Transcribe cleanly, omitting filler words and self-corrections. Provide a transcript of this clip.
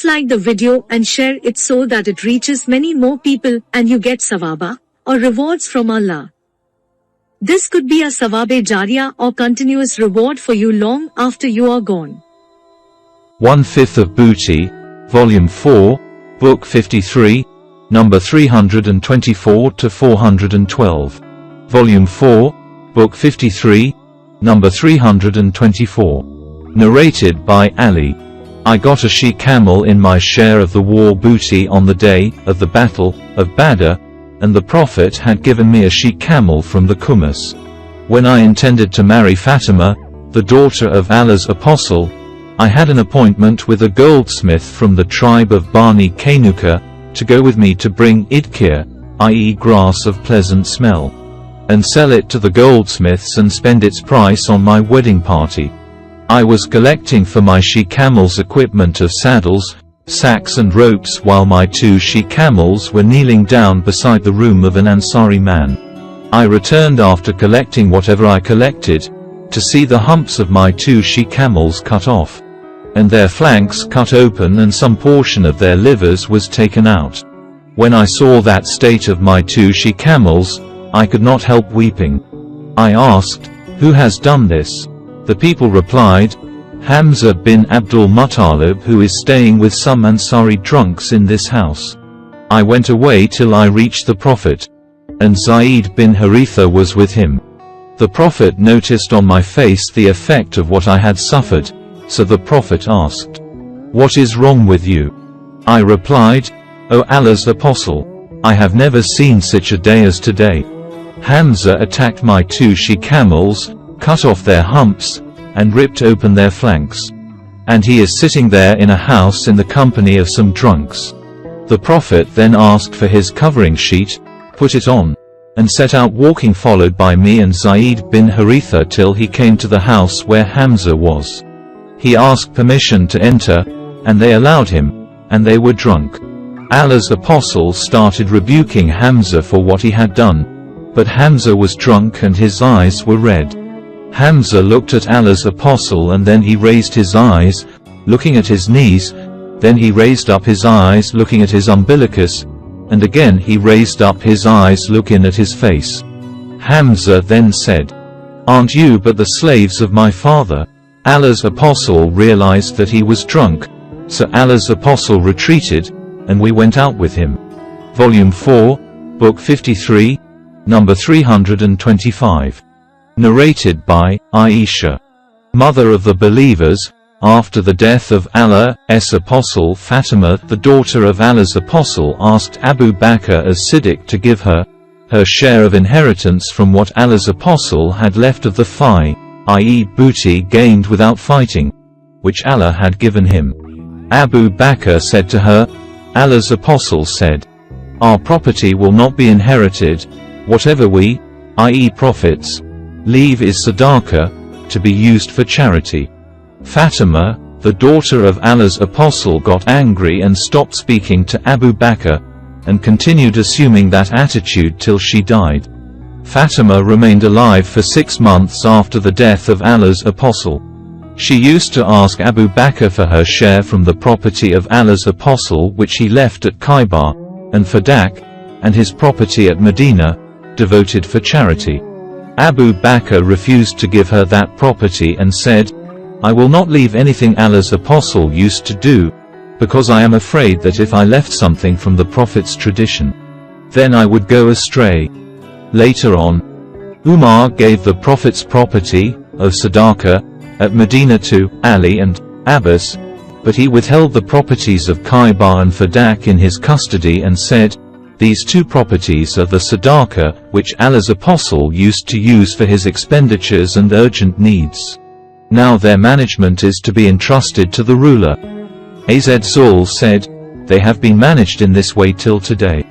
Please like the video and share it so that it reaches many more people and you get sawaba, or rewards from Allah. This could be a sawabe jariyah or continuous reward for you long after you are gone. 1/5 of Booty, Volume 4, Book 53, number 324 to 412. Volume 4, Book 53, number 324. Narrated by Ali. I got a she-camel in my share of the war booty on the day of the Battle of Badr, and the Prophet had given me a she-camel from the Kumus. When I intended to marry Fatima, the daughter of Allah's Apostle, I had an appointment with a goldsmith from the tribe of Bani Kainuka, to go with me to bring idkir, i.e. grass of pleasant smell, and sell it to the goldsmiths and spend its price on my wedding party. I was collecting for my she-camel's equipment of saddles, sacks and ropes while my 2 she-camels were kneeling down beside the room of an Ansari man. I returned after collecting whatever I collected, to see the humps of my 2 she-camels cut off, and their flanks cut open and some portion of their livers was taken out. When I saw that state of my 2 she-camels, I could not help weeping. I asked, "Who has done this?" The people replied, "Hamza bin Abdul Muttalib, who is staying with some Ansari drunks in this house." I went away till I reached the Prophet, and Zaid bin Haritha was with him. The Prophet noticed on my face the effect of what I had suffered, so the Prophet asked, "What is wrong with you?" I replied, "O Allah's Apostle, I have never seen such a day as today. Hamza attacked my 2 she-camels, cut off their humps, and ripped open their flanks. And he is sitting there in a house in the company of some drunks." The Prophet then asked for his covering sheet, put it on, and set out walking followed by me and Zaid bin Haritha till he came to the house where Hamza was. He asked permission to enter, and they allowed him, and they were drunk. Allah's Apostle started rebuking Hamza for what he had done, but Hamza was drunk and his eyes were red. Hamza looked at Allah's Apostle and then he raised his eyes, looking at his knees, then he raised up his eyes looking at his umbilicus, and again he raised up his eyes looking at his face. Hamza then said, "Aren't you but the slaves of my father?" Allah's Apostle realized that he was drunk, so Allah's Apostle retreated, and we went out with him. Volume 4, Book 53, number 325. Narrated by Aisha, mother of the believers, after the death of Allah's Apostle Fatima, the daughter of Allah's Apostle, asked Abu Bakr as-Siddiq to give her share of inheritance from what Allah's Apostle had left of the fi, i.e. booty gained without fighting, which Allah had given him. Abu Bakr said to her, Allah's Apostle said, "Our property will not be inherited, whatever we, i.e. prophets, leave is sadaqah, to be used for charity." Fatima, the daughter of Allah's Apostle, got angry and stopped speaking to Abu Bakr, and continued assuming that attitude till she died. Fatima remained alive for 6 months after the death of Allah's Apostle. She used to ask Abu Bakr for her share from the property of Allah's Apostle which he left at Khaybar, and Fadak, and his property at Medina, devoted for charity. Abu Bakr refused to give her that property and said, "I will not leave anything Allah's Apostle used to do, because I am afraid that if I left something from the Prophet's tradition, then I would go astray." Later on, Umar gave the Prophet's property, of Sadaqah, at Medina to Ali and Abbas, but he withheld the properties of Khaybar and Fadak in his custody and said, "These 2 properties are the Sadaqah which Allah's Apostle used to use for his expenditures and urgent needs. Now their management is to be entrusted to the ruler." Az Zul said, "They have been managed in this way till today."